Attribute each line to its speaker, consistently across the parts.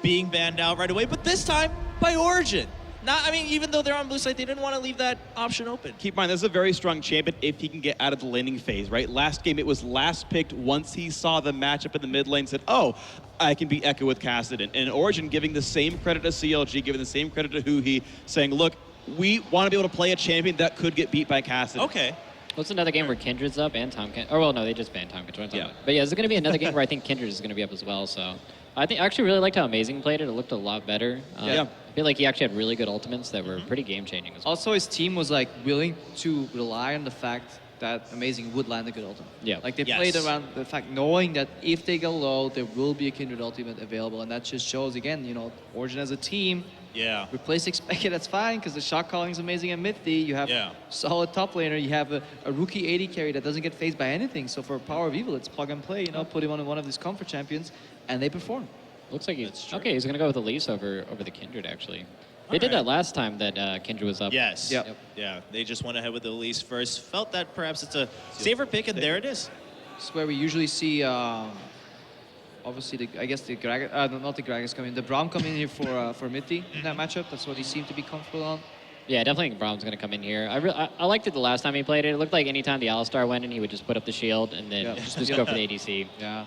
Speaker 1: being banned out right away, but this time by Origen. I mean, even though they're on blue side, they didn't want to leave that option open.
Speaker 2: Keep in mind, this is a very strong champion if he can get out of the laning phase, right? Last game, it was last picked once he saw the matchup in the mid lane, said, oh, I can beat Echo with Kassadin. And Origen giving the same credit to CLG, giving the same credit to Huhi, saying, look, we want to be able to play a champion that could get beat by Kassadin.
Speaker 1: Okay.
Speaker 3: Well, it's another game where Kindred's up and Tom Kindred. Oh, well, no, they just banned Tom Kindred.
Speaker 2: Yeah.
Speaker 3: But yeah, it's going to be another game where I think Kindred is going to be up as well. So I actually really liked how Amazing played it. It looked a lot better.
Speaker 2: Yeah.
Speaker 3: I feel like he actually had really good ultimates that were pretty game-changing as well.
Speaker 4: Also, his team was like willing to rely on the fact that Amazing would land a good ultimate.
Speaker 3: Yeah.
Speaker 4: Like they played around the fact knowing that if they go low, there will be a Kindred ultimate available, and that just shows again, you know, Origen as a team.
Speaker 1: Yeah.
Speaker 4: Replace Expected, that's fine, because the shot calling is amazing and Mithy. You have solid top laner. You have a rookie AD carry that doesn't get phased by anything. So for PowerOfEvil, it's plug and play. You know, put him on one of these comfort champions, and they perform.
Speaker 3: Looks like he's okay. He's gonna go with Elise over the Kindred actually. They did that last time that Kindred was up.
Speaker 1: Yes.
Speaker 4: Yep.
Speaker 1: Yeah. They just went ahead with the Elise first. Felt that perhaps it's a safer pick, and there it is.
Speaker 4: This is where we usually see, obviously, I guess the Gragas, not the Gragas come in. The Braum come in here for Mithy in that matchup. That's what he seemed to be comfortable on.
Speaker 3: Yeah, definitely think Braum's gonna come in here. I liked it the last time he played it. It looked like anytime the Alistar went in, he would just put up the shield and then just go for the ADC.
Speaker 4: Yeah.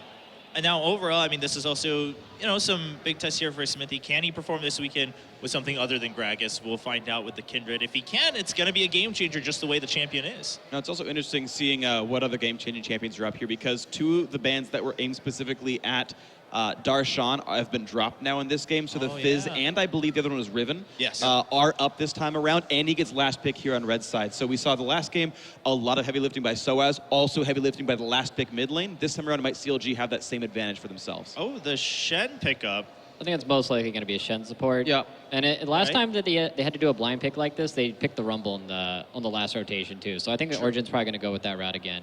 Speaker 1: And now overall, I mean, this is also, you know, some big tests here for Xmithie. Can he perform this weekend with something other than Gragas? We'll find out with the Kindred. If he can, it's going to be a game changer just the way the champion is.
Speaker 2: Now, it's also interesting seeing what other game-changing champions are up here, because two of the bans that were aimed specifically at Darshan have been dropped now in this game. So the Fizz and I believe the other one was Riven are up this time around, and he gets last pick here on red side. So we saw the last game, a lot of heavy lifting by Soaz, also heavy lifting by the last pick mid lane. This time around, might CLG have that same advantage for themselves.
Speaker 1: Oh, the Shen pickup.
Speaker 3: I think it's most likely going to be a Shen support.
Speaker 4: Yeah.
Speaker 3: And last time that they had to do a blind pick like this, they picked the Rumble on the last rotation too. So I think the Origen's probably going to go with that route again.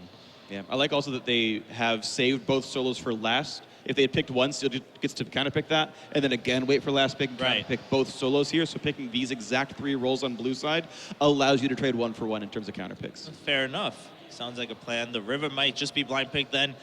Speaker 2: Yeah, I like also that they have saved both solos for last. If they had picked one, CLG gets to counter pick that, and then again wait for last pick and pick both solos here. So picking these exact 3 roles on blue side allows you to trade 1 for 1 in terms of counter picks.
Speaker 1: Fair enough. Sounds like a plan. The Riven might just be blind picked then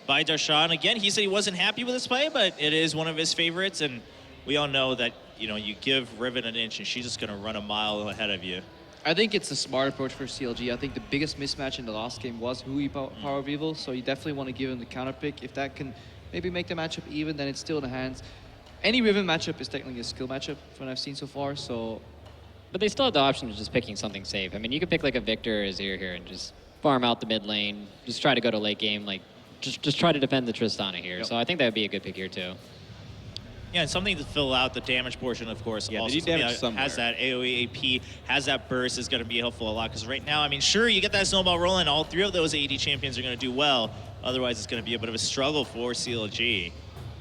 Speaker 1: by Darshan. Again, he said he wasn't happy with this play, but it is one of his favorites, and we all know that, you know, you give Riven an inch and she's just going to run a mile ahead of you.
Speaker 4: I think it's a smart approach for CLG. I think the biggest mismatch in the last game was Huhi PowerOfEvil, so you definitely want to give him the counter pick. If that can maybe make the matchup even, then it's still in the hands. Any Riven matchup is technically a skill matchup from what I've seen so far, so...
Speaker 3: But they still have the option of just picking something safe. I mean, you could pick like a Victor or Azir here and just farm out the mid lane, just try to go to late game, like just try to defend the Tristana here. So I think that would be a good pick here too.
Speaker 1: Yeah, and something to fill out the damage portion, of course.
Speaker 2: Yeah,
Speaker 1: also
Speaker 2: they need damage somewhere.
Speaker 1: has that AoE AP, has that burst, is going to be helpful a lot. Because right now, I mean, sure, you get that snowball rolling. All 3 of those AD champions are going to do well. Otherwise, it's going to be a bit of a struggle for CLG.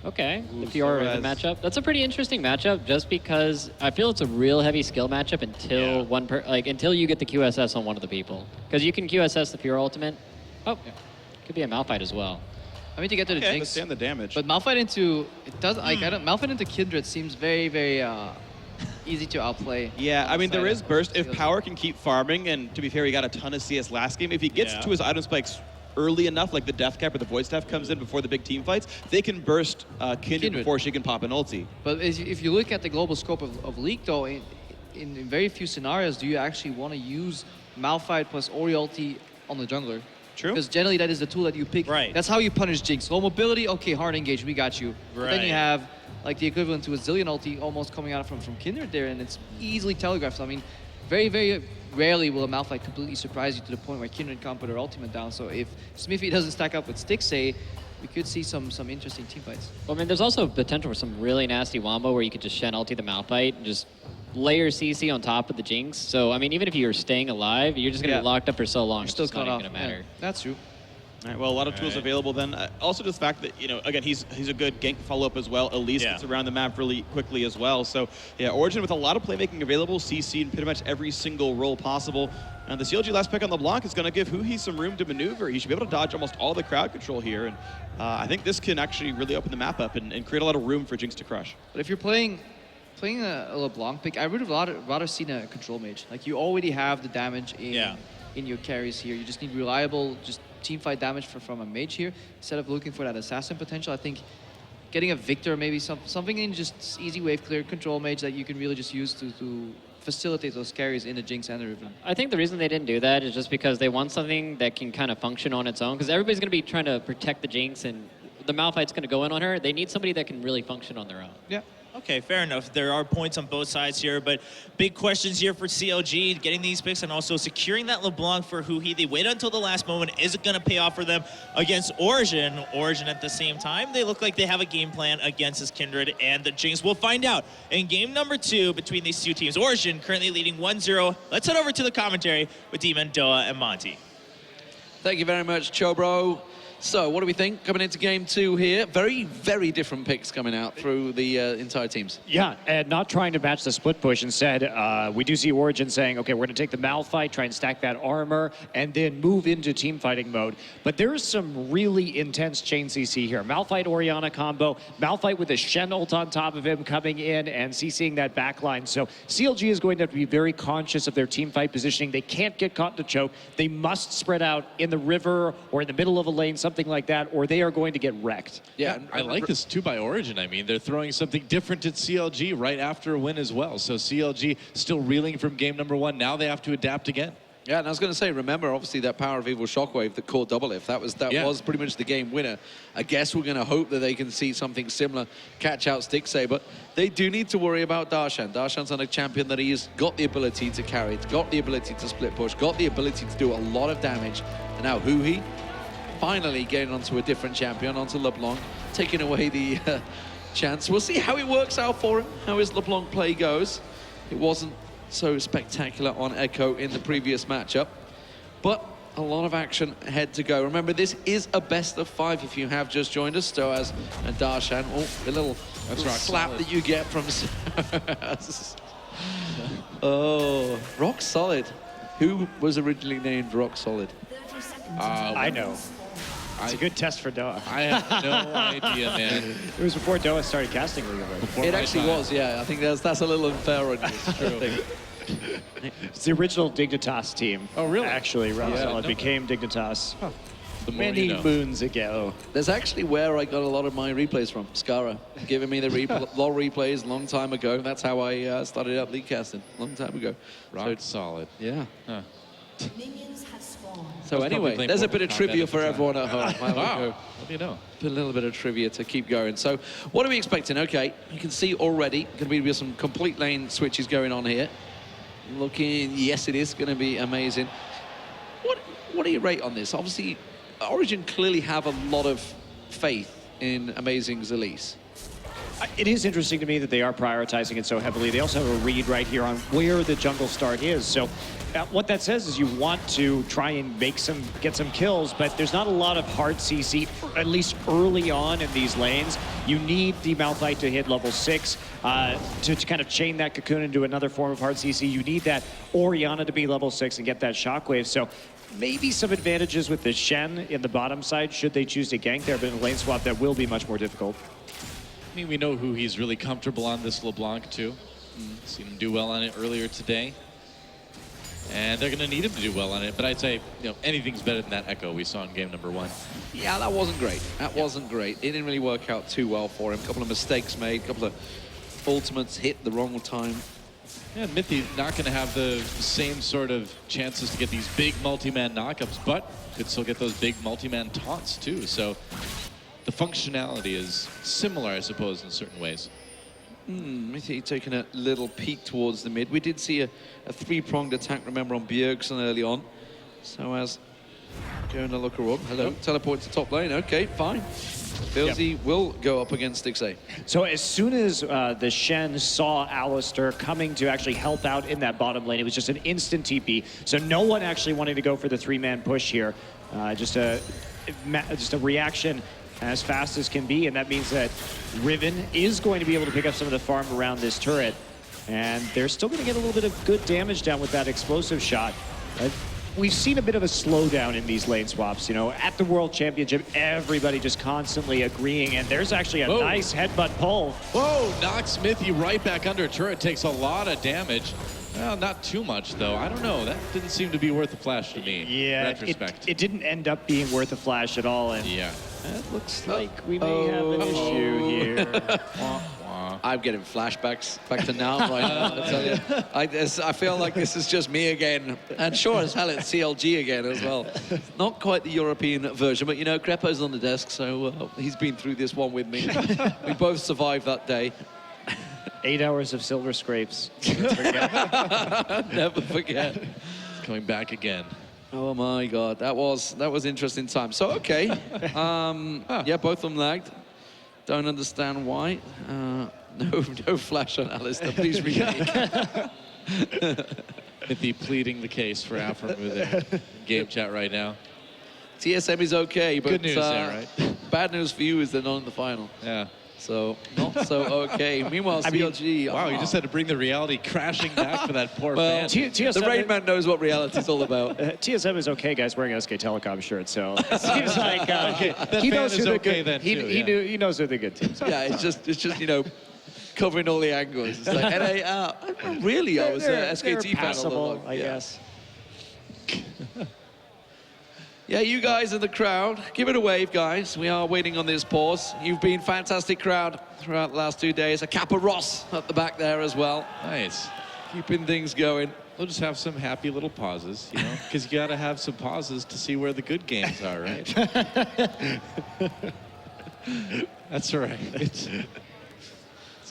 Speaker 3: Okay, the Fiora Riven matchup. That's a pretty interesting matchup, just because I feel it's a real heavy skill matchup until until you get the QSS on one of the people. Because you can QSS the Fiora ultimate. Oh, could be a Malphite as well.
Speaker 4: I mean, to get to the Jinx.
Speaker 2: Understand the damage.
Speaker 4: But Malphite into Malphite into Kindred seems very, very easy to outplay.
Speaker 2: Yeah, I mean, there is burst. If Power can keep farming, and to be fair, he got a ton of CS last game. If he gets to his item spikes early enough, like the Death Cap or the Void Staff comes in before the big team fights, they can burst Kindred before she can pop an ulti.
Speaker 4: But if you look at the global scope of League, though, in very few scenarios do you actually want to use Malphite plus Ori ulti on the jungler.
Speaker 2: True.
Speaker 4: Because generally that is the tool that you pick.
Speaker 1: Right.
Speaker 4: That's how you punish Jinx. Low mobility, okay, hard engage, we got you. But then you have like the equivalent to a Zillion ulti almost coming out from Kindred there, and it's easily telegraphed. So, I mean, very, very rarely will a Malphite completely surprise you to the point where Kindred can't put her ultimate down. So if Xmithie doesn't stack up with Stixxay, we could see some interesting team fights.
Speaker 3: Well, I mean, there's also potential for some really nasty wombo where you could just Shen ulti the Malphite and just layer CC on top of the Jinx. So, I mean, even if you're staying alive, you're just going to be locked up for so long, it's just not even going to matter.
Speaker 4: Yeah, that's true.
Speaker 2: All right, well, a lot of tools available then. Also, just the fact that, you know, again, he's a good gank follow-up as well. Elise gets around the map really quickly as well. So, yeah, Origen with a lot of playmaking available, CC in pretty much every single role possible. And the CLG last pick on LeBLanc is going to give Huhi some room to maneuver. He should be able to dodge almost all the crowd control here. And I think this can actually really open the map up and create a lot of room for Jinx to crush.
Speaker 4: But if you're playing a LeBLanc pick, I would have rather seen a control mage. Like, you already have the damage in your carries here. You just need reliable, just team fight damage from a mage here. Instead of looking for that assassin potential, I think getting a Victor, maybe something in just easy wave clear control mage that you can really just use to facilitate those carries in the Jinx and the Riven.
Speaker 3: I think the reason they didn't do that is just because they want something that can kind of function on its own. Because everybody's going to be trying to protect the Jinx, and the Malphite's going to go in on her. They need somebody that can really function on their own.
Speaker 4: Yeah.
Speaker 1: Okay, fair enough. There are points on both sides here, but big questions here for CLG, getting these picks and also securing that LeBLanc for Huhi. They wait until the last moment. Is it going to pay off for them against Origen? Origen at the same time, they look like they have a game plan against this Kindred and the Jinx. We'll find out in game number 2 between these two teams. Origen currently leading 1-0. Let's head over to the commentary with Deman, Doa, and Monty.
Speaker 5: Thank you very much, Chobro. So, what do we think coming into game 2 here? Very, very different picks coming out through the entire teams.
Speaker 6: Yeah, and not trying to match the split push. Instead, we do see Origen saying, okay, we're going to take the Malphite, try and stack that armor, and then move into team fighting mode. But there's some really intense chain CC here. Malphite Orianna combo, Malphite with a Shen ult on top of him coming in and CCing that backline. So CLG is going to have to be very conscious of their team fight positioning. They can't get caught in the choke. They must spread out in the river or in the middle of a lane, something like that, or they are going to get wrecked.
Speaker 7: Yeah, I like this too by Origen. I mean, they're throwing something different at CLG right after a win as well. So CLG still reeling from game number 1. Now they have to adapt again.
Speaker 5: Yeah, and I was going to say, remember, obviously, that PowerOfEvil shockwave that caught double lift. That was pretty much the game winner. I guess we're going to hope that they can see something similar, catch out Stixxay, but they do need to worry about Darshan. Darshan's on a champion that he's got the ability to carry, got the ability to split push, got the ability to do a lot of damage. And now Huhi, finally getting onto a different champion, onto LeBLanc, taking away the chance. We'll see how it works out for him, how his LeBLanc play goes. It wasn't so spectacular on Echo in the previous matchup, but a lot of action ahead to go. Remember, this is a best of 5 if you have just joined us. Soaz and Darshan. Oh, a little slap solid that you get from Soaz. Oh, rock solid. Who was originally named Rock Solid?
Speaker 6: I know. It's a good test for Doa.
Speaker 7: I have no idea, man.
Speaker 6: It was before Doa started casting League of Legends.
Speaker 5: It actually was, yeah. I think that's a little unfair on you. It's true.
Speaker 6: It's the original Dignitas team.
Speaker 7: Oh, really?
Speaker 6: Actually, it became Dignitas
Speaker 7: The more
Speaker 6: many
Speaker 7: you know.
Speaker 6: moons ago.
Speaker 5: That's actually where I got a lot of my replays from. Skara giving me the LoL replays long time ago. That's how I started up league casting, long time ago.
Speaker 7: Rock solid.
Speaker 5: Yeah.
Speaker 7: Huh.
Speaker 5: So anyway, there's a bit of trivia for everyone at home.
Speaker 7: Wow. What do you know?
Speaker 5: Put a little bit of trivia to keep going. So what are we expecting? Okay, you can see already going to be some complete lane switches going on here. Looking, yes, it is going to be amazing. What do you rate on this? Obviously, Origen clearly have a lot of faith in Amazing's Elise.
Speaker 6: It is interesting to me that they are prioritizing it so heavily. They also have a read right here on where the jungle start is. So what that says is you want to try and get some kills, but there's not a lot of hard CC, at least early on in these lanes. You need the Malphite to hit level 6 to kind of chain that cocoon into another form of hard CC. You need that Orianna to be level 6 and get that shockwave. So maybe some advantages with the Shen in the bottom side should they choose to gank there, but in a lane swap that will be much more difficult.
Speaker 7: I mean, we know who he's really comfortable on this LeBLanc too. Seen him do well on it earlier today. And they're going to need him to do well on it. But I'd say, anything's better than that Echo we saw in game number 1.
Speaker 5: Yeah, that wasn't great. That wasn't great. It didn't really work out too well for him. A couple of mistakes made, a couple of ultimates hit the wrong time.
Speaker 7: Yeah, Mithy not going to have the same sort of chances to get these big multi-man knockups, but could still get those big multi-man taunts too. So the functionality is similar, I suppose, in certain ways.
Speaker 5: Mithy taking a little peek towards the mid. We did see a 3-pronged attack, remember, on Bjergsen early on. So as going to look around. Hello, teleport to top lane. Okay, fine. Feels he will go up against Stixxay.
Speaker 6: So as soon as the Shen saw Alistar coming to actually help out in that bottom lane, it was just an instant TP. So no one actually wanting to go for the 3-man push here. Just a reaction as fast as can be, and that means that Riven is going to be able to pick up some of the farm around this turret, and they're still going to get a little bit of good damage down with that explosive shot. We've seen a bit of a slowdown in these lane swaps. At the World Championship, everybody just constantly agreeing, and there's actually a nice headbutt pull.
Speaker 7: Whoa, knocks Mithy right back under. Turret takes a lot of damage. Well, not too much, though. I don't know. That didn't seem to be worth a flash to me.
Speaker 6: Yeah,
Speaker 7: retrospect.
Speaker 6: It didn't end up being worth a flash at all. And
Speaker 7: yeah.
Speaker 6: It looks like we may have an issue here.
Speaker 5: I'm getting flashbacks back to now right now, I tell you. I feel like this is just me again. And sure as hell it's CLG again as well. Not quite the European version, but you know, Crepo's on the desk, so he's been through this one with me. We both survived that day.
Speaker 6: 8 hours of silver scrapes.
Speaker 5: Never forget.
Speaker 7: Coming back again.
Speaker 5: Oh my God, that was interesting time. So, okay. Yeah, both of them lagged. Don't understand why. No flash on Alistar, please remake.
Speaker 7: Mithy pleading the case for Aphromoo there. Game chat right now.
Speaker 5: TSM is okay, but
Speaker 7: good news there, right?
Speaker 5: Bad news for you is they're not in the final.
Speaker 7: Yeah.
Speaker 5: So, not so okay. Meanwhile, CLG...
Speaker 7: Wow, you just had to bring the reality crashing back for that poor fan.
Speaker 5: The Rain Man knows what reality's all about.
Speaker 6: TSM is okay, guys, wearing an SK Telecom shirt, so it seems like
Speaker 7: he knows who
Speaker 6: okay
Speaker 7: then, too,
Speaker 6: he knows who the good teams are.
Speaker 5: Yeah, it's just you know, covering all the angles. It's like, really, I was SKT fan.
Speaker 6: Passable, I guess.
Speaker 5: Yeah, you guys in the crowd, give it a wave, guys. We are waiting on this pause. You've been fantastic crowd throughout the last 2 days. A Kappa Ross at the back there as well.
Speaker 7: Nice.
Speaker 5: Keeping things going.
Speaker 7: We'll just have some happy little pauses, you know, because you got to have some pauses to see where the good games are, right? That's all right. It's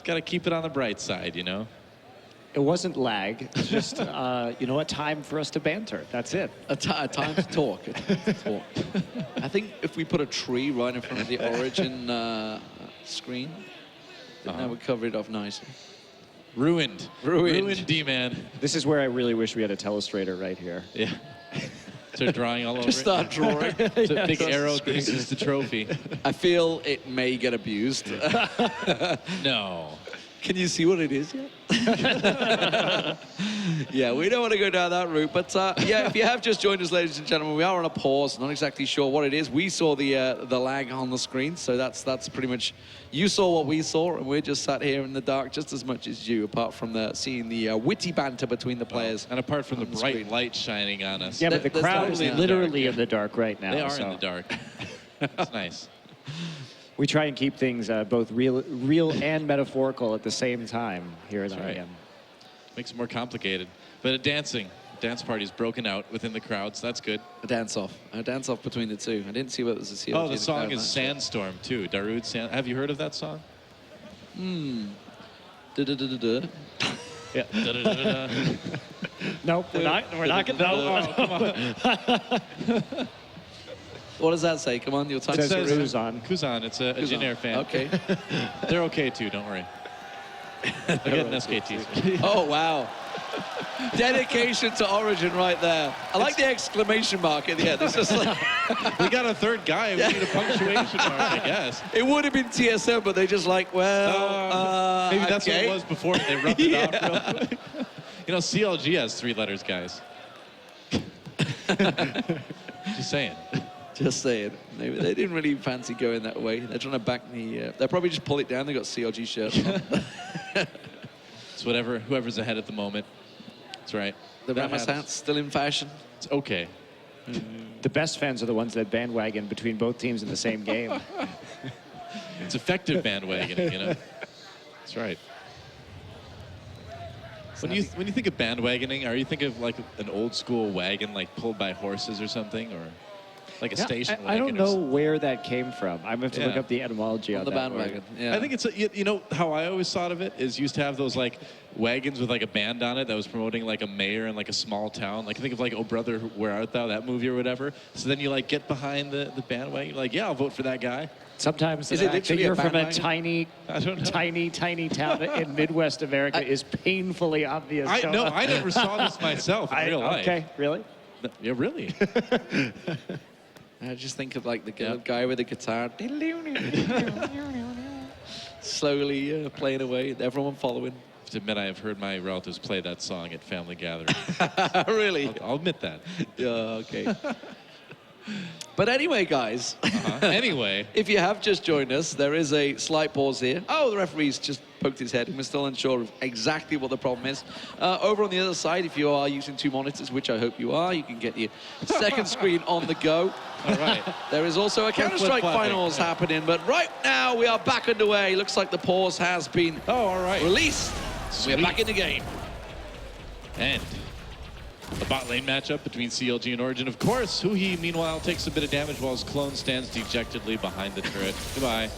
Speaker 7: got to keep it on the bright side, you know.
Speaker 6: It wasn't lag. It's just, you know, a time for us to banter. That's it.
Speaker 5: A time to talk. I think if we put a tree right in front of the Origen screen, then that would cover it off nicely.
Speaker 7: Ruined Deman.
Speaker 6: This is where I really wish we had a telestrator right here.
Speaker 7: Yeah. Start drawing all over
Speaker 5: Just start drawing.
Speaker 7: It's a big arrow. This is the trophy.
Speaker 5: I feel it may get abused.
Speaker 7: No.
Speaker 5: Can you see what it is yet? Yeah, we don't want to go down that route. But yeah, if you have just joined us, ladies and gentlemen, we are on a pause. Not exactly sure what it is. We saw the lag on the screen, so that's pretty much, you saw what we saw, and we're just sat here in the dark just as much as you, apart from seeing the witty banter between the players.
Speaker 7: And apart from the bright light shining on us.
Speaker 6: Yeah, but the crowd is literally
Speaker 7: in
Speaker 6: in the dark right now.
Speaker 7: They are in the dark. It's nice.
Speaker 6: We try and keep things both real and metaphorical at the same time here at IEM.
Speaker 7: Right. Makes it more complicated. But dance party's broken out within the crowd, so that's good.
Speaker 5: A dance-off between the two. I didn't see what was the CLG.
Speaker 7: Oh, the song is Sandstorm, too. Darude Sand. Have you heard of that song?
Speaker 5: Da-da-da-da-da.
Speaker 6: Yeah.
Speaker 7: Da-da-da-da-da.
Speaker 6: Nope, we're not going to. No.
Speaker 5: What does that say? Come on, your time.
Speaker 6: It says Kuzan.
Speaker 7: Kuzan, it's a Jin fan.
Speaker 5: Okay.
Speaker 7: They're okay, too, don't worry. They're getting SKTs.
Speaker 5: Oh, wow. Dedication to Origen right there. I like the exclamation mark at the end. It's just like...
Speaker 7: We got a third guy. We need a punctuation mark, I guess.
Speaker 5: It would have been TSM, but they just like, well,
Speaker 7: maybe that's
Speaker 5: okay.
Speaker 7: what it was before they rubbed it off real quick. You know, CLG has 3 letters, guys. Just saying.
Speaker 5: Just saying. Maybe they didn't really fancy going that way. They're trying to back the... they'll probably just pull it down. They got CLG shirts on.
Speaker 7: It's whoever's ahead at the moment. That's right.
Speaker 5: The Ramos hat's still in fashion.
Speaker 7: It's okay.
Speaker 6: The best fans are the ones that bandwagon between both teams in the same game.
Speaker 7: It's effective bandwagoning, you know. That's right. When you think of bandwagoning, are you thinking of like an old school wagon, like pulled by horses or something, or like a station wagon?
Speaker 6: I don't know where that came from. I'm going to have to look up the etymology on
Speaker 5: the
Speaker 6: that
Speaker 5: bandwagon.
Speaker 6: word.
Speaker 5: Yeah.
Speaker 7: I think it's you know how I always thought of it is used to have those like wagons with like a band on it that was promoting like a mayor in like a small town. Like think of like Oh Brother Where Art Thou, that movie or whatever. So then you like get behind the bandwagon. You're like, yeah, I'll vote for that guy.
Speaker 6: Sometimes
Speaker 5: Is
Speaker 6: the
Speaker 5: it
Speaker 6: fact that
Speaker 5: literally a
Speaker 6: you're from a
Speaker 5: bandwagon?
Speaker 6: tiny town in Midwest America is painfully obvious.
Speaker 7: I never saw this myself in real life.
Speaker 6: Okay, really?
Speaker 7: Yeah, really.
Speaker 5: I just think of like the guy with the guitar. Slowly playing away, everyone following.
Speaker 7: I have to admit, I have heard my relatives play that song at family gatherings.
Speaker 5: Really?
Speaker 7: I'll admit that.
Speaker 5: Yeah, okay. But anyway, guys.
Speaker 7: Anyway.
Speaker 5: If you have just joined us, there is a slight pause here. Oh, the referee's just poked his head and was still unsure of exactly what the problem is. Over on the other side, if you are using 2 monitors, which I hope you are, you can get your second screen on the go.
Speaker 7: All right.
Speaker 5: There is also a Counter-Strike finals happening, but right now we are back underway. Looks like the pause has been
Speaker 7: all right.
Speaker 5: released. We're back in the game.
Speaker 7: And a bot lane matchup between CLG and Origen. Of course, Huhi, meanwhile, takes a bit of damage while his clone stands dejectedly behind the turret. Goodbye.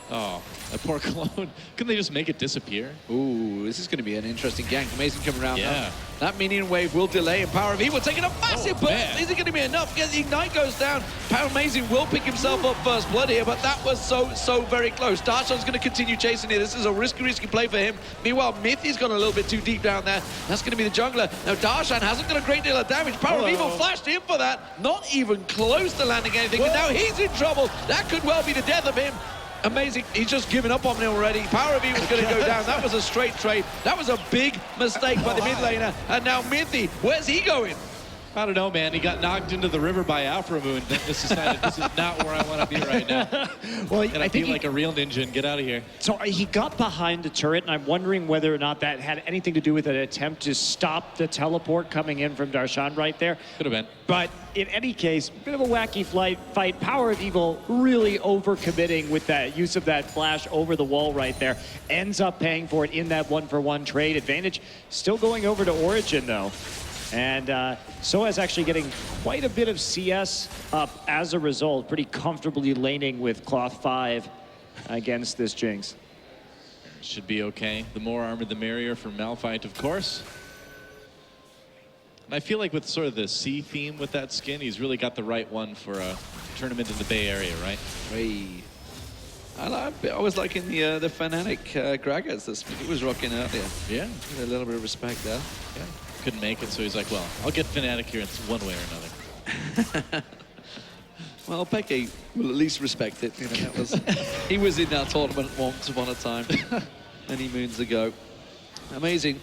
Speaker 7: Oh, that poor clone. Couldn't they just make it disappear?
Speaker 5: Ooh, this is going to be an interesting gank. Amazing coming around.
Speaker 7: Yeah.
Speaker 5: That minion wave will delay, and PowerOfEvil taking a massive burst.
Speaker 7: Man.
Speaker 5: Is it going to be enough? Yeah, the Ignite goes down. Amazing will pick himself up first blood here, but that was so very close. Darshan's going to continue chasing here. This is a risky play for him. Meanwhile, Mithy's gone a little bit too deep down there. That's going to be the jungler. Now, Darshan hasn't done a great deal of damage. PowerOfEvil flashed in for that. Not even close to landing anything, but now he's in trouble. That could well be the death of him. Amazing. He's just given up on him already. PowerOfEvil was going to go down. That was a straight trade. That was a big mistake by the mid laner. And now Mithy, where's he going?
Speaker 7: I don't know, man. He got knocked into the river by Aphromoo and just decided this is not where I want to be right now.
Speaker 6: Well,
Speaker 7: I feel like a real ninja and get out of here.
Speaker 6: So he got behind the turret, and I'm wondering whether or not that had anything to do with an attempt to stop the teleport coming in from Darshan right there.
Speaker 7: Could have been.
Speaker 6: But in any case, bit of a wacky fight. PowerOfEvil really overcommitting with that use of that flash over the wall right there. Ends up paying for it in that 1-for-1 trade advantage. Still going over to Origen, though. And Soaz actually getting quite a bit of CS up as a result, pretty comfortably laning with Cloth 5 against this Jinx.
Speaker 7: Should be okay. The more armor, the merrier for Malphite, of course. And I feel like with sort of the sea theme with that skin, he's really got the right one for a tournament in the Bay Area, right?
Speaker 5: Hey. I was liking the Fnatic Gragas that he was rocking earlier.
Speaker 7: Yeah.
Speaker 5: A little bit of respect there.
Speaker 7: Yeah. Couldn't make it, so he's like, well, I'll get Fnatic here in one way or another.
Speaker 5: Well, Peke will at least respect it. You know, that was, he was in that tournament once upon a time, many moons ago. Amazing.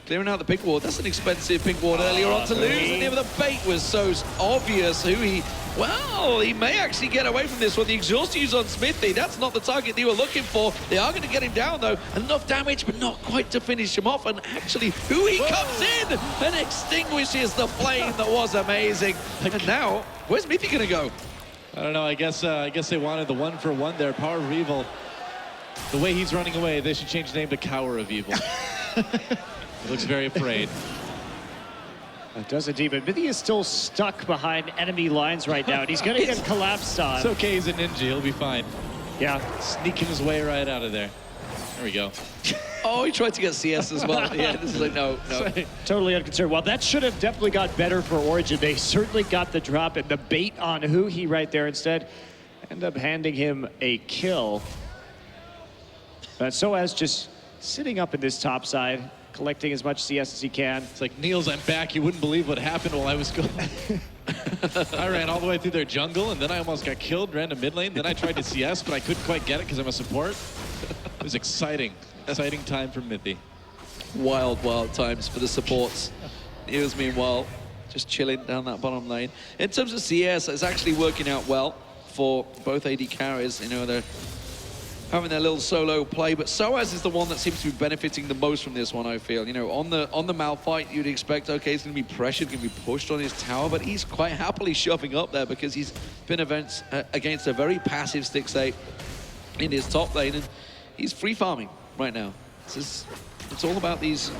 Speaker 5: Clearing out the pink ward. That's an expensive pink ward earlier on to lose. And the bait was so obvious. Huhi, well, he may actually get away from this one. The exhaust use on Xmithie, that's not the target they were looking for. They are going to get him down, though. Enough damage, but not quite to finish him off. And actually, Huhi comes in and extinguishes the flame that was amazing. And now, where's Mithy going to go?
Speaker 7: I don't know. I guess they wanted the 1-for-1 there. PowerOfEvil. The way he's running away, they should change the name to CowerOfEvil. He looks very afraid.
Speaker 6: It does indeed, but Mithy is still stuck behind enemy lines right now, and he's going to get collapsed on.
Speaker 7: It's okay, he's a ninja. He'll be fine.
Speaker 6: Yeah.
Speaker 7: Sneaking his way right out of there. There we go.
Speaker 5: Oh, he tried to get CS as well. Yeah, this is like, no.
Speaker 6: Totally unconcerned. Well, that should have definitely got better for Origen. They certainly got the drop and the bait on Huhi right there instead. End up handing him a kill. But Soaz just sitting up in this top side, collecting as much CS as he can.
Speaker 7: It's like, Niels, I'm back. You wouldn't believe what happened while I was going. I ran all the way through their jungle, and then I almost got killed, ran to mid lane. Then I tried to CS, but I couldn't quite get it because I'm a support. It was exciting. Exciting time for Mithy.
Speaker 5: Wild times for the supports. Niels, meanwhile, just chilling down that bottom lane. In terms of CS, it's actually working out well for both AD carries. You know, they're having their little solo play, but Soaz is the one that seems to be benefiting the most from this one, I feel. You know, on the Malphite, you'd expect, okay, he's going to be pressured, going to be pushed on his tower, but he's quite happily shoving up there because he's been against a very passive Stixxay in his top lane, and he's free farming right now. It's all about these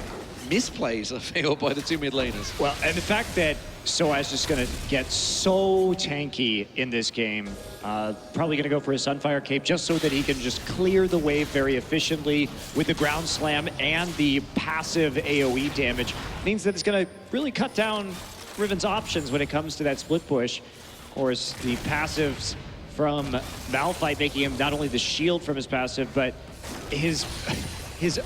Speaker 5: misplays, I feel, by the two mid laners.
Speaker 6: Well, and the fact that Soaz is going to get so tanky in this game, probably going to go for a Sunfire Cape just so that he can just clear the wave very efficiently with the ground slam and the passive AoE damage, means that it's going to really cut down Riven's options when it comes to that split push. Of course, the passives from Malphite making him not only the shield from his passive, but his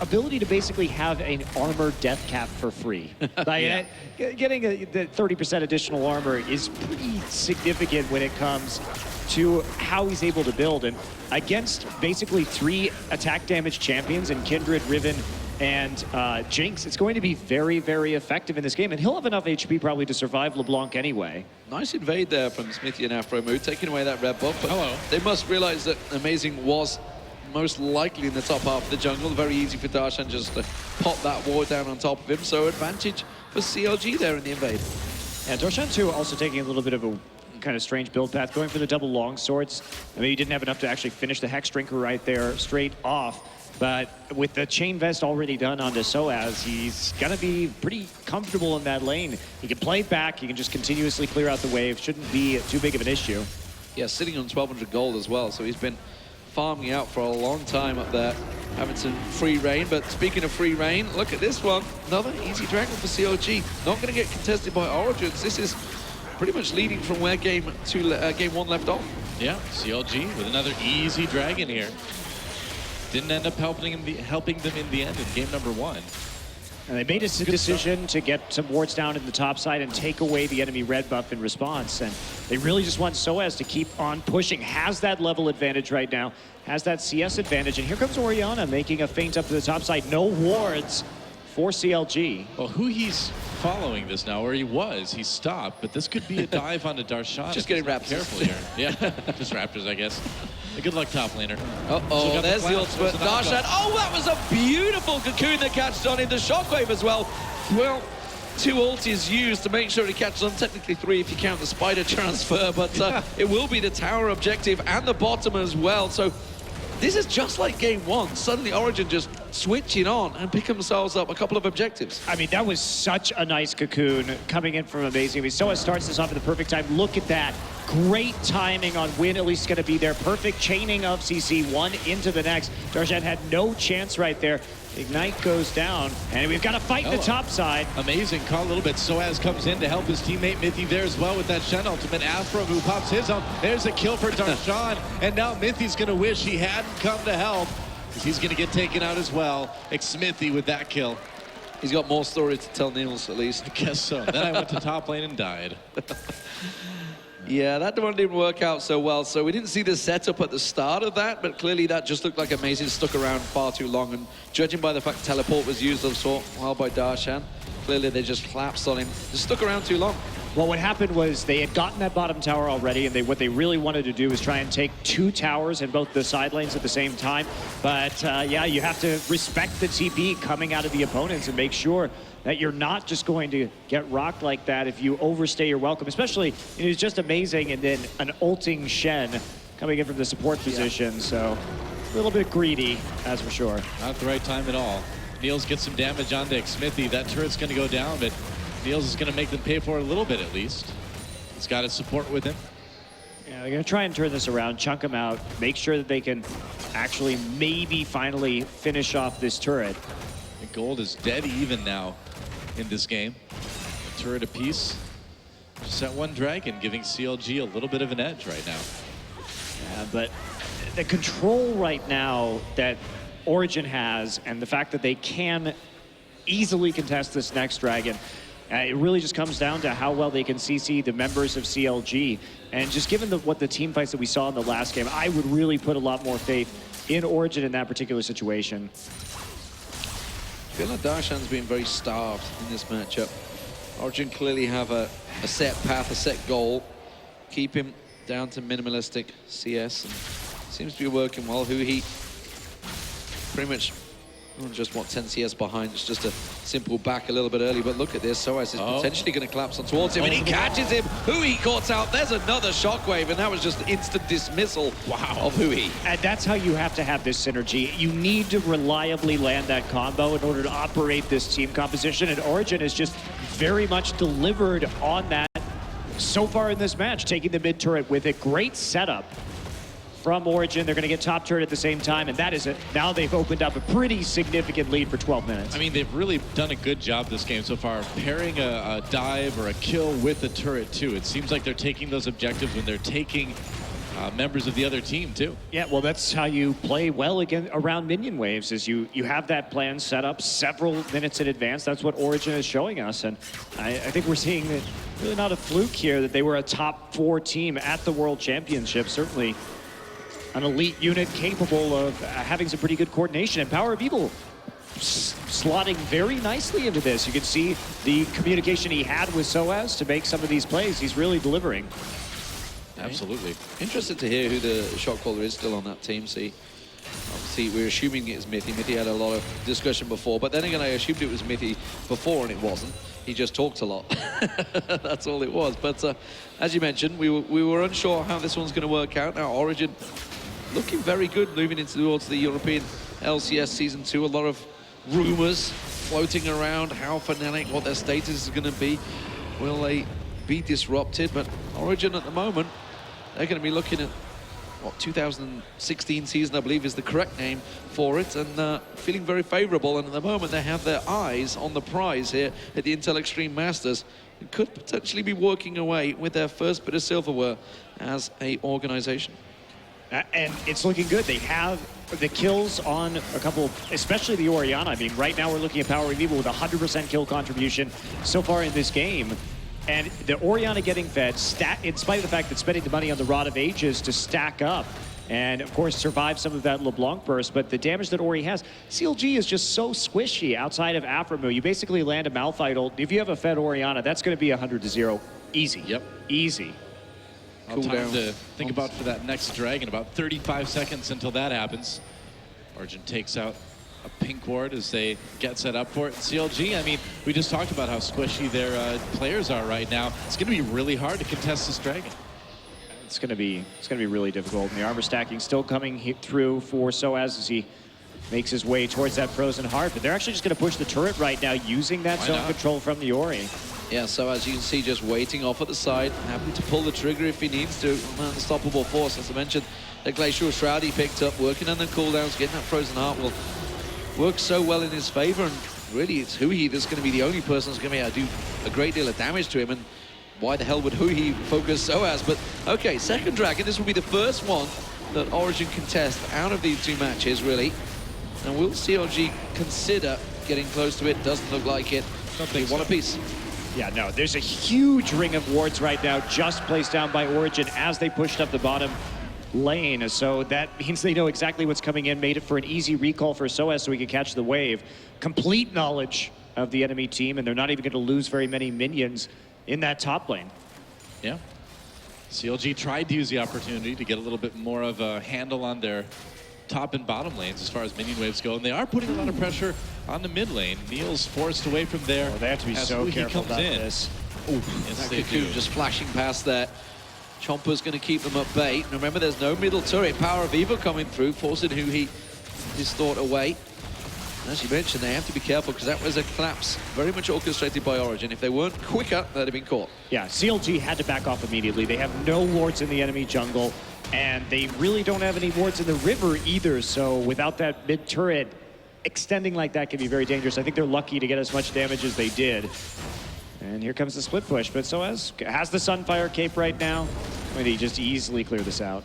Speaker 6: ability to basically have an armor death cap for free. Like, getting the 30% additional armor is pretty significant when it comes to how he's able to build. And against basically 3 attack damage champions in Kindred, Riven, and Jinx, it's going to be very, very effective in this game. And he'll have enough HP probably to survive LeBLanc anyway. Nice
Speaker 5: invade there from Xmithie and Aphromoo, taking away that red buff. But they must realize that Amazing was most likely in the top half of the jungle. Very easy for Darshan just to pop that ward down on top of him. So advantage for CLG there in the invade.
Speaker 6: And Darshan too also taking a little bit of a kind of strange build path, going for the double long swords. I mean, he didn't have enough to actually finish the Hex Drinker right there straight off. But with the chain vest already done onto Soaz, he's going to be pretty comfortable in that lane. He can play it back. He can just continuously clear out the wave. Shouldn't be too big of an issue.
Speaker 5: Yeah, sitting on 1,200 gold as well. So he's been farming out for a long time up there, having some free reign. But speaking of free reign, look at this one. Another easy dragon for CLG. Not going to get contested by Origins. This is pretty much leading from where game 1 left off.
Speaker 7: Yeah, CLG with another easy dragon here. Didn't end up helping them in the end in game number 1.
Speaker 6: And they made a decision to get some wards down in the top side and take away the enemy red buff in response. And they really just want Soaz to keep on pushing. Has that level advantage right now. Has that CS advantage. And here comes Orianna making a feint up to the top side. No wards for CLG.
Speaker 7: Well, Huhi's following this now, or he was. He stopped, but this could be a dive onto Darshan.
Speaker 5: Just getting Raptors.
Speaker 7: Careful here. Yeah, just Raptors, I guess. Good luck, top laner.
Speaker 5: Uh-oh, there's the ultimate. Darshan. Oh, that was a beautiful cocoon that catches on in the shockwave as well. Well, 2 ultis used to make sure it catches on. Technically 3 if you count the spider transfer, but it will be the tower objective and the bottom as well. So this is just like game 1. Suddenly Origen just switching on and pick themselves up a couple of objectives.
Speaker 6: I mean, that was such a nice cocoon coming in from Amazing. I mean, Soaz starts this off at the perfect time. Look at that. Great timing on when Elise is going to be there. Perfect chaining of CC, one into the next. Darshan had no chance right there. Ignite goes down, and we've got to fight the top side.
Speaker 7: Amazing caught a little bit. Soaz comes in to help his teammate Mithy there as well with that Shen ultimate. Aphromoo pops his own. There's a kill for Darshan, and now Mithy's going to wish he hadn't come to help, because he's going to get taken out as well. Xmithie with that kill.
Speaker 5: He's got more stories to tell Niels, at least.
Speaker 7: I guess so. Then I went to top lane and died.
Speaker 5: Yeah, that one didn't work out so well. So we didn't see the setup at the start of that, but clearly that just looked like Amazing stuck around far too long. And judging by the fact teleport was used of sort well by Darshan, clearly they just collapsed on him. Just stuck around too long.
Speaker 6: Well, what happened was they had gotten that bottom tower already, and what they really wanted to do was try and take 2 towers in both the side lanes at the same time. But yeah, you have to respect the TP coming out of the opponents and make sure that you're not just going to get rocked like that if you overstay your welcome, especially it was just Amazing and then an ulting Shen coming in from the support position. So a little bit greedy, as for sure.
Speaker 7: Not the right time at all. Niels gets some damage onto Xmithie. That turret's going to go down, but Niels is going to make them pay for it a little bit at least. He's got his support with him.
Speaker 6: Yeah, they're going to try and turn this around, chunk them out, make sure that they can actually maybe finally finish off this turret.
Speaker 7: The gold is dead even now in this game. A turret apiece. Just that one dragon giving CLG a little bit of an edge right now.
Speaker 6: Yeah, but the control right now that Origen has and the fact that they can easily contest this next dragon, it really just comes down to how well they can CC the members of CLG. And just given what the team fights that we saw in the last game, I would really put a lot more faith in Origen in that particular situation.
Speaker 5: I feel like Darshan's been very starved in this matchup. Origen clearly have a set path, a set goal. Keep him down to minimalistic CS. And seems to be working well. Huhi pretty much just 10 CS behind. It's just a simple back a little bit early, but look at this. Soaz is potentially going to collapse on towards him, and he catches him. Huhi caught out. There's another shockwave, and that was just instant dismissal of Huhi.
Speaker 6: And that's how you have to have this synergy. You need to reliably land that combo in order to operate this team composition, and Origen has just very much delivered on that so far in this match, taking the mid turret with a great setup from Origen. They're going to get top turret at the same time, and that is it. Now they've opened up a pretty significant lead for 12 minutes.
Speaker 7: I mean, they've really done a good job this game so far, pairing a dive or a kill with a turret, too. It seems like they're taking those objectives when they're taking members of the other team, too.
Speaker 6: Yeah, well, that's how you play well again around minion waves, is you have that plan set up several minutes in advance. That's what Origen is showing us, and I think we're seeing that really not a fluke here that they were a top 4 team at the World Championship. Certainly an elite unit capable of having some pretty good coordination, and PowerOfEvil slotting very nicely into this. You can see the communication he had with Soaz to make some of these plays. He's really delivering.
Speaker 7: Absolutely.
Speaker 5: Interested to hear who the shot caller is still on that team. See, See, we're assuming it's Mithy. Mithy had a lot of discussion before, but then again, I assumed it was Mithy before, and it wasn't. He just talked a lot. That's all it was. But as you mentioned, we were unsure how this one's going to work out. Now, Origen looking very good moving towards the European LCS Season 2. A lot of rumors floating around how Fnatic, what their status is going to be. Will they be disrupted? But Origen at the moment, they're going to be looking at what 2016 season, I believe, is the correct name for it, and feeling very favorable. And at the moment, they have their eyes on the prize here at the Intel Extreme Masters. It could potentially be working away with their first bit of silverware as a organization.
Speaker 6: And it's looking good. They have the kills on a couple, especially the Orianna. I mean, right now we're looking at PowerOfEvil with 100% kill contribution so far in this game. And the Orianna getting fed, in spite of the fact that spending the money on the Rod of Ages to stack up and, of course, survive some of that LeBLanc burst. But the damage that Ori has, CLG is just so squishy outside of Aphromoo. You basically land a Malphite ult. If you have a fed Orianna, that's going to be 100-0. Easy.
Speaker 7: Yep.
Speaker 6: Easy.
Speaker 7: Cool time to think about for that next dragon. About 35 seconds until that happens. Origen takes out a pink ward as they get set up for it. CLG, I mean, we just talked about how squishy their players are right now. It's going to be really hard to contest this dragon.
Speaker 6: It's going to be really difficult. And the armor stacking still coming through for Soaz as he makes his way towards that frozen heart. But they're actually just going to push the turret right now using that zone control from the Ori.
Speaker 5: Yeah, so as you can see, just waiting off at the side, happy to pull the trigger if he needs to. Unstoppable force, as I mentioned, the Glacial Shroud he picked up, working on the cooldowns, getting that frozen heart will work so well in his favor. And really, it's Huhi that's going to be the only person that's going to be able to do a great deal of damage to him. And why the hell would Huhi focus Soaz? But okay, second dragon, this will be the first one that Origen contest out of these two matches, really. And will CLG consider getting close to it? Doesn't look like it. They want a piece.
Speaker 6: Yeah, no, there's a huge ring of wards right now just placed down by Origen as they pushed up the bottom lane. So that means they know exactly what's coming in, made it for an easy recall for Soaz so he could catch the wave. Complete knowledge of the enemy team, and they're not even going to lose very many minions in that top lane.
Speaker 7: Yeah. CLG tried to use the opportunity to get a little bit more of a handle on their top and bottom lanes as far as minion waves go, and they are putting a lot of pressure on the mid lane. Niels forced away from there.
Speaker 6: Oh, they have to be so careful about this.
Speaker 7: Yes, they do.
Speaker 5: Just flashing past there. Chomper's going to keep them at bay. And remember, there's no middle turret. PowerOfEvil coming through, forcing Huhi his thought away. And as you mentioned, they have to be careful because that was a collapse very much orchestrated by Origen. If they weren't quicker, they'd have been caught.
Speaker 6: Yeah, CLG had to back off immediately. They have no wards in the enemy jungle, and they really don't have any wards in the river either. So without that mid turret, extending like that can be very dangerous. I think they're lucky to get as much damage as they did. And here comes the split push, but Soaz has the Sunfire cape right now. I mean, he just easily clear this out.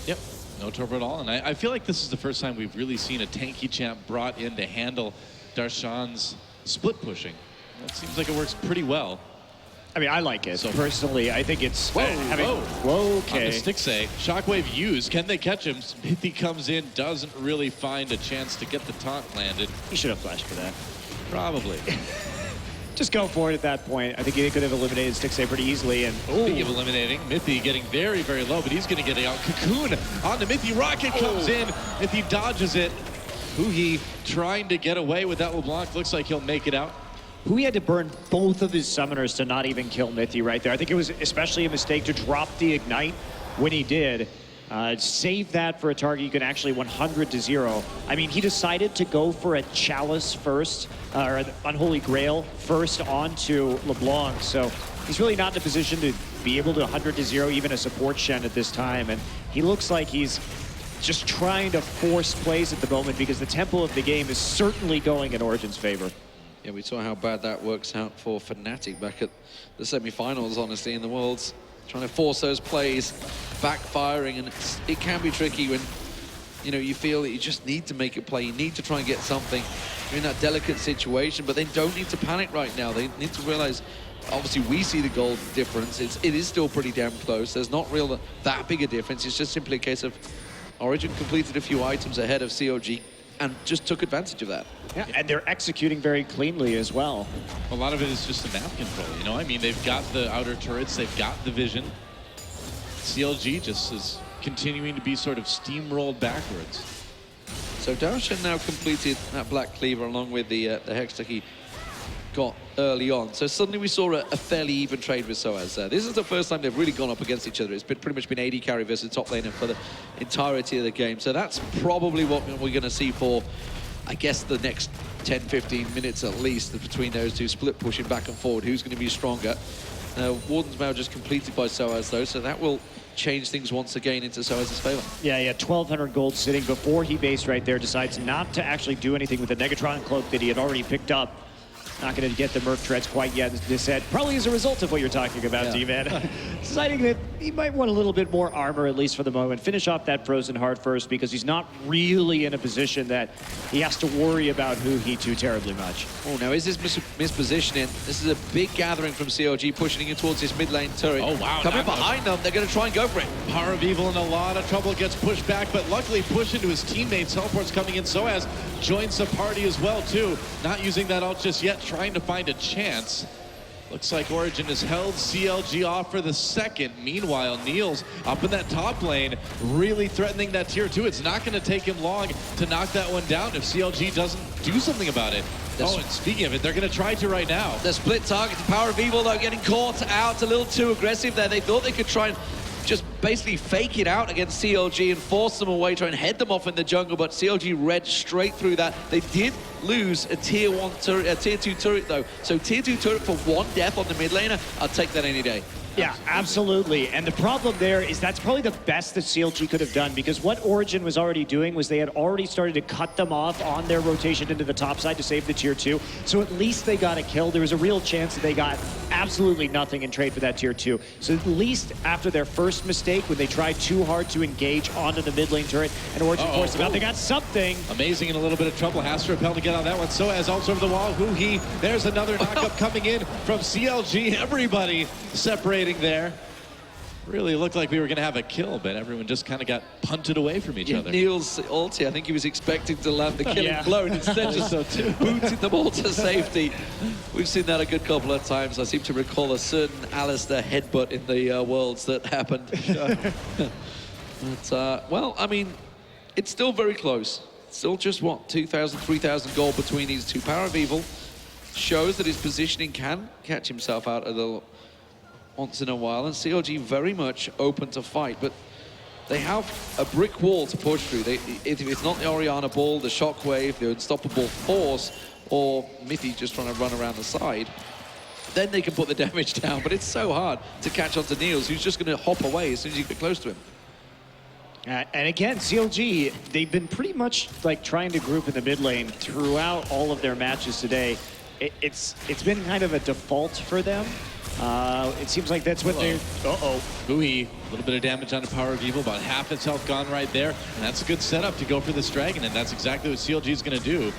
Speaker 7: Yep, no turbo at all. And I feel like this is the first time we've really seen a tanky champ brought in to handle Darshan's split pushing. That seems like it works pretty well.
Speaker 6: I mean, I like it. So personally, I think it's
Speaker 7: okay.
Speaker 6: On
Speaker 7: the Stixxay, shockwave used. Can they catch him? Mithy comes in, doesn't really find a chance to get the taunt landed.
Speaker 6: He should have flashed for that.
Speaker 7: Probably.
Speaker 6: Just go for it at that point. I think he could have eliminated Stixxay pretty easily. And
Speaker 7: speaking of eliminating, Mithy getting very, very low, but he's going to get out. Cocoon on the Mithy. Rocket comes in. Mithy dodges it. Huhi trying to get away with that LeBLanc. Looks like he'll make it out.
Speaker 6: Huhi had to burn both of his summoners to not even kill Mithy right there. I think it was especially a mistake to drop the Ignite when he did. Save that for a target you can actually 100-0. I mean, he decided to go for a Chalice first, or Unholy Grail first onto LeBLanc. So he's really not in a position to be able to 100-0 even a support Shen at this time. And he looks like he's just trying to force plays at the moment because the tempo of the game is certainly going in Origen's favor.
Speaker 5: Yeah, we saw how bad that works out for Fnatic back at the semi-finals, honestly, in the Worlds. Trying to force those plays, backfiring, and it can be tricky when, you know, you feel that you just need to make a play. You need to try and get something. You're in that delicate situation, but they don't need to panic right now. They need to realize, obviously, we see the goal difference. It is still pretty damn close. There's not really that big a difference. It's just simply a case of Origen completed a few items ahead of CLG and just took advantage of that.
Speaker 6: Yeah, and they're executing very cleanly as well.
Speaker 7: A lot of it is just the map control, you know? I mean, they've got the outer turrets, they've got the vision. CLG just is continuing to be sort of steamrolled backwards.
Speaker 5: So Darshan now completed that Black Cleaver along with the Hextech he got early on. So suddenly we saw a fairly even trade with Soaz there. This is the first time they've really gone up against each other. It's been pretty much been AD carry versus top laner for the entirety of the game. So that's probably what we're going to see for, I guess, the next 10, 15 minutes at least between those two, split pushing back and forward. Who's going to be stronger? Warden's Mail just completed by Soaz though, so that will change things once again into Soaz's favor.
Speaker 6: Yeah, 1,200 gold sitting before he based right there, decides not to actually do anything with the Negatron cloak that he had already picked up. Not going to get the Merc Treads quite yet, this set. Probably as a result of what you're talking about, D-Man. Deciding that he might want a little bit more armor, at least for the moment. Finish off that Frozen Heart first, because he's not really in a position that he has to worry about Huhi too terribly much.
Speaker 5: Oh, now is this mispositioning? This is a big gathering from CLG, pushing in towards this mid lane turret.
Speaker 7: Oh, wow.
Speaker 5: Coming behind them, they're going to try and go for it.
Speaker 7: PowerOfEvil in a lot of trouble, gets pushed back, but luckily pushed into his teammates. Teleport's coming in. Soaz joins the party as well, too. Not using that ult just yet, trying to find a chance. Looks like Origen has held CLG off for the second. Meanwhile, Niels up in that top lane, really threatening that tier 2. It's not going to take him long to knock that one down if CLG doesn't do something about it. Oh, and speaking of it, they're going to try to right now.
Speaker 5: The split target to PowerOfEvil, though, getting caught out a little too aggressive there. They thought they could try and just basically fake it out against CLG and force them away, try and head them off in the jungle, but CLG read straight through that. They did lose a tier 1 turret, a tier 2 turret though. So tier 2 turret for 1 death on the mid laner, I'll take that any day.
Speaker 6: Yeah, absolutely. And the problem there is that's probably the best that CLG could have done, because what Origen was already doing was they had already started to cut them off on their rotation into the top side to save the tier 2. So at least they got a kill. There was a real chance that they got absolutely nothing in trade for that tier 2. So at least after their first mistake, when they tried too hard to engage onto the mid lane turret and Origen forced them out, they got something.
Speaker 7: Amazing, in a little bit of trouble. Has to repel to get on that one. Soaz also over the wall. Huhi, there's another knockup coming in from CLG. Everybody separating there. Really looked like we were going to have a kill, but everyone just kind of got punted away from each other.
Speaker 5: Niels' ulti, I think he was expecting to land the killing blow, and instead just
Speaker 7: so too.
Speaker 5: booted them all to safety. We've seen that a good couple of times. I seem to recall a certain Alistar headbutt in the Worlds that happened. But, well, I mean, it's still very close. Still just, what, 2,000, 3,000 gold between these two. PowerOfEvil shows that his positioning can catch himself out of the once in a while, and CLG very much open to fight, but they have a brick wall to push through. If it's not the Orianna ball, the shockwave, the unstoppable force, or Mithy just trying to run around the side, then they can put the damage down. But it's so hard to catch on to Niels, who's just going to hop away as soon as you get close to him.
Speaker 6: And again, CLG, they've been pretty much like trying to group in the mid lane throughout all of their matches today. It's been kind of a default for them. It seems like that's what they're...
Speaker 7: Huhi, a little bit of damage on the PowerOfEvil, about half its health gone right there. And that's a good setup to go for this dragon, and that's exactly what CLG is going to do.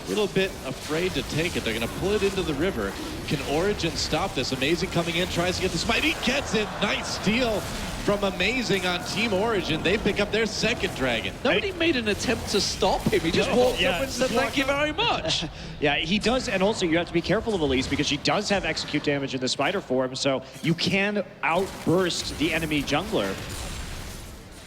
Speaker 7: A little bit afraid to take it. They're going to pull it into the river. Can Origen stop this? Amazing coming in, tries to get the smite. He gets it. Nice steal from Amazing on Team Origen. They pick up their second dragon.
Speaker 5: Nobody made an attempt to stop him. He just walked up and said, thank you very much.
Speaker 6: Yeah, he does, and also you have to be careful of Elise because she does have execute damage in the spider form, so you can outburst the enemy jungler.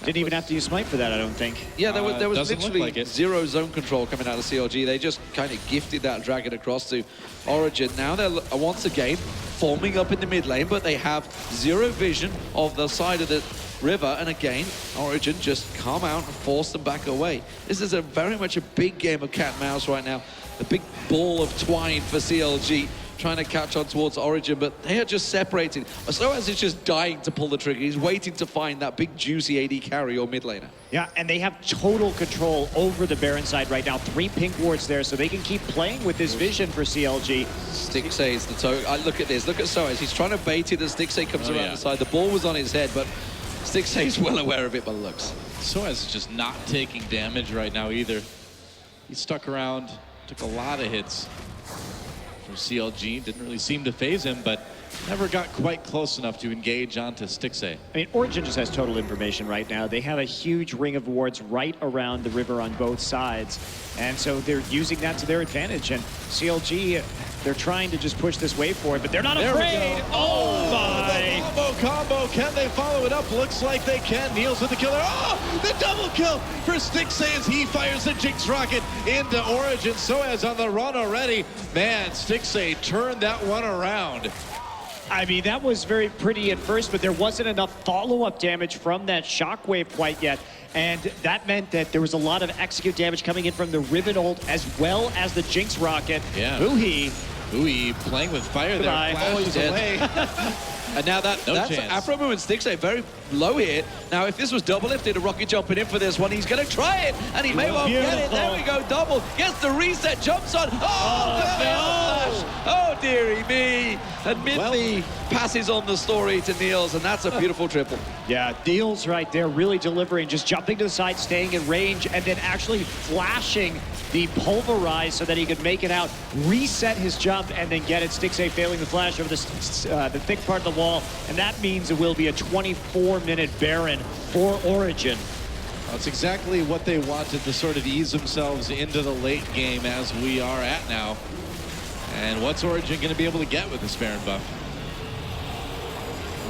Speaker 6: Didn't even have to use smite for that, I don't think.
Speaker 5: Yeah, there was
Speaker 7: Doesn't
Speaker 5: literally
Speaker 7: look like it.
Speaker 5: zero zone control coming out of CLG. They just kind of gifted that dragon across to Origen. Now they're once again forming up in the mid lane, but they have zero vision of the side of the river. And again, Origen just come out and force them back away. This is very much a big game of cat and mouse right now. A big ball of twine for CLG, trying to catch on towards Origen, but they are just separated. Soaz is just dying to pull the trigger. He's waiting to find that big juicy AD carry or mid laner.
Speaker 6: Yeah, and they have total control over the Baron side right now. 3 pink wards there, so they can keep playing with this vision for CLG.
Speaker 5: Stixxay is the toe. Look at this. Look at Soaz. He's trying to bait it as Stixxay comes around the side. The ball was on his head, but Stixxay is well aware of it by the looks.
Speaker 7: Soaz is just not taking damage right now either. He stuck around, took a lot of hits from CLG. Didn't really seem to phase him, but never got quite close enough to engage onto Stixxay.
Speaker 6: I mean, Origen just has total information right now. They have a huge ring of wards right around the river on both sides. And so they're using that to their advantage. And CLG, they're trying to just push this wave forward, but they're not afraid. Oh my!
Speaker 5: The combo
Speaker 7: combo. Can they follow it up? Looks like they can. Niels with the killer. Oh, the double kill for Stixxay as he fires the Jinx rocket into Origen. Soaz on the run already. Man, Stixxay turned that one around.
Speaker 6: I mean, that was very pretty at first, but there wasn't enough follow-up damage from that shockwave quite yet. And that meant that there was a lot of execute damage coming in from the Riven ult as well as the Jinx rocket.
Speaker 7: Yeah.
Speaker 6: Huhi
Speaker 7: playing with fire there, flashes away.
Speaker 5: And now that's Aphromoo and Stixxay very low here. Now, if this was double lifted, a rocket jumping in for this one, he's going to try it, and he may well get it. There we go, double. Gets the reset, jumps on. Oh, no! Oh, dearie me. And Mithy passes on the story to Niels, and that's a beautiful triple.
Speaker 6: Yeah, Niels right there, really delivering, just jumping to the side, staying in range, and then actually flashing the pulverize so that he could make it out, reset his jump, and then get it. Stixxay failing the flash over the thick part of the wall, and that means it will be a 24-minute Baron for Origen.
Speaker 7: That's exactly what they wanted to sort of ease themselves into the late game as we are at now. And what's Origen going to be able to get with this Baron buff?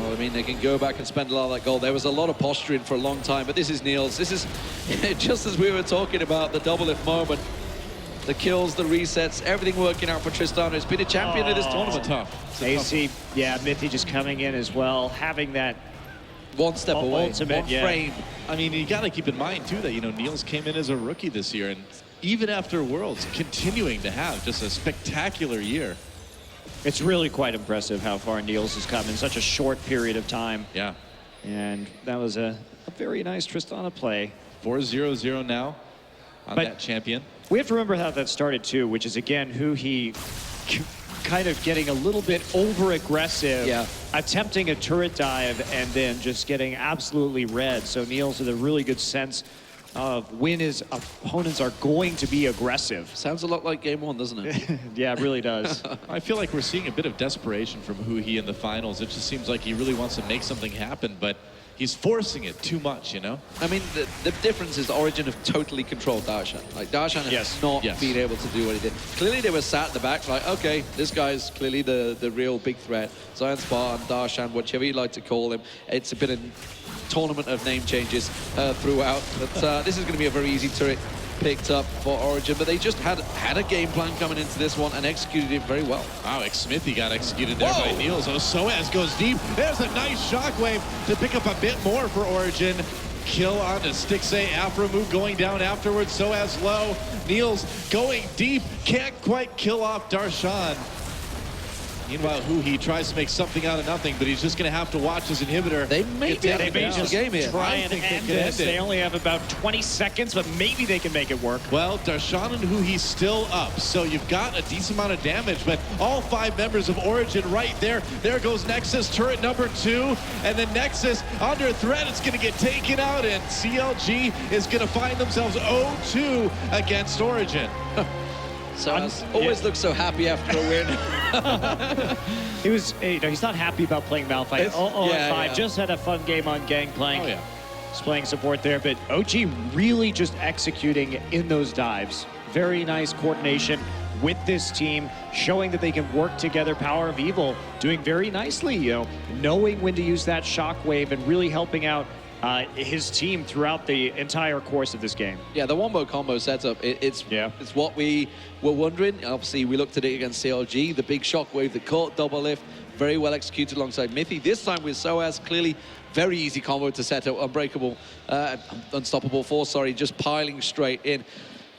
Speaker 5: Well, I mean, they can go back and spend a lot of that gold. There was a lot of posturing for a long time, but this is Niels. This is just as we were talking about the double lift moment. The kills, the resets, everything working out for Tristana. He's been a champion of this tournament.
Speaker 7: Tough.
Speaker 6: AC, yeah, Mithy just coming in as well, having that
Speaker 5: one step away,
Speaker 6: ultimate,
Speaker 5: one frame.
Speaker 7: I mean, you got to keep in mind, too, that, you know, Niels came in as a rookie this year, and even after Worlds, continuing to have just a spectacular year.
Speaker 6: It's really quite impressive how far Niels has come in such a short period of time.
Speaker 7: Yeah.
Speaker 6: And that was a very nice Tristana play.
Speaker 7: 4-0-0 now on that champion.
Speaker 6: We have to remember how that started too, which is again Huhi kind of getting a little bit over-aggressive, attempting a turret dive and then just getting absolutely red. So Niels with a really good sense of when his opponents are going to be aggressive.
Speaker 5: Sounds a lot like game one, doesn't it?
Speaker 6: Yeah, it really does.
Speaker 7: I feel like we're seeing a bit of desperation from Huhi in the finals. It just seems like he really wants to make something happen, but he's forcing it too much, you know?
Speaker 5: I mean, the difference is Origen have totally controlled Darshan. Like, Darshan has not been able to do what he did. Clearly, they were sat at the back, like, okay, this guy's clearly the real big threat. Zion Spartan, Darshan, whichever you like to call him. It's a bit of tournament of name changes throughout. But this is going to be a very easy turret picked up for Origen, but they just had a game plan coming into this one and executed it very well.
Speaker 7: Wow, Xmithie got executed there by Niels. Oh, Soaz goes deep. There's a nice shockwave to pick up a bit more for Origen. Kill onto Stixxay. Aphromoo going down afterwards. Soaz low. Niels going deep. Can't quite kill off Darshan. Meanwhile, Huhi tries to make something out of nothing, but he's just going to have to watch his inhibitor.
Speaker 5: They may just
Speaker 6: game here. Try and end this. They only have about 20 seconds, but maybe they can make it work.
Speaker 7: Well, Darshan and Huhi still up, so you've got a decent amount of damage, but all 5 members of Origen right there. There goes Nexus, turret number 2, and then Nexus under threat. It's going to get taken out, and CLG is going to find themselves 0-2 against Origen.
Speaker 5: Soaz always looks so happy after a win.
Speaker 6: He was, you know, he's not happy about playing Malphite. 0-5, just had a fun game on Gangplank. He's playing support there, but OG really just executing in those dives. Very nice coordination with this team, showing that they can work together. PowerOfEvil doing very nicely, you know, knowing when to use that shockwave and really helping out his team throughout the entire course of this game.
Speaker 5: Yeah, the wombo combo setup, it's what we were wondering. Obviously, we looked at it against CLG, the big shockwave that caught double lift, very well executed alongside Mithy. This time with Soaz, clearly very easy combo to set up, unstoppable force, sorry, just piling straight in.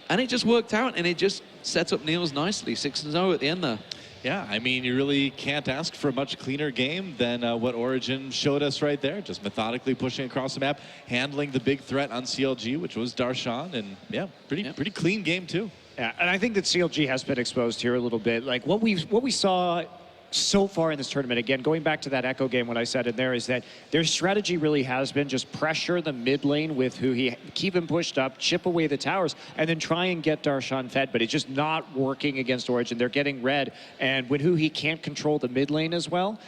Speaker 5: And it just worked out, and it just sets up Niels nicely, 6-0 at the end there.
Speaker 7: Yeah, I mean, you really can't ask for a much cleaner game than what Origen showed us right there. Just methodically pushing across the map, handling the big threat on CLG, which was Darshan, and yeah, pretty clean game too.
Speaker 6: Yeah, and I think that CLG has been exposed here a little bit. Like what we saw so far in this tournament, again, going back to that Echo game, what I said in there is that their strategy really has been just pressure the mid lane with Huhi, keep him pushed up, chip away the towers, and then try and get Darshan fed, but it's just not working against Origen. They're getting red, and when Huhi can't control the mid lane as well,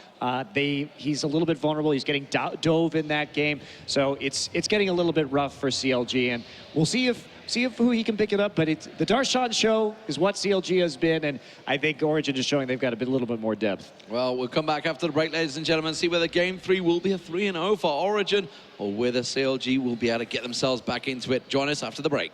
Speaker 6: he's a little bit vulnerable. He's getting dove in that game, so it's getting a little bit rough for CLG, and we'll see if see if Huhi can pick it up. But it's the Darshan show is what CLG has been, and I think Origen is showing they've got a little bit more depth.
Speaker 5: Well, we'll come back after the break, ladies and gentlemen, see whether Game 3 will be a 3-0 for Origen, or whether CLG will be able to get themselves back into it. Join us after the break.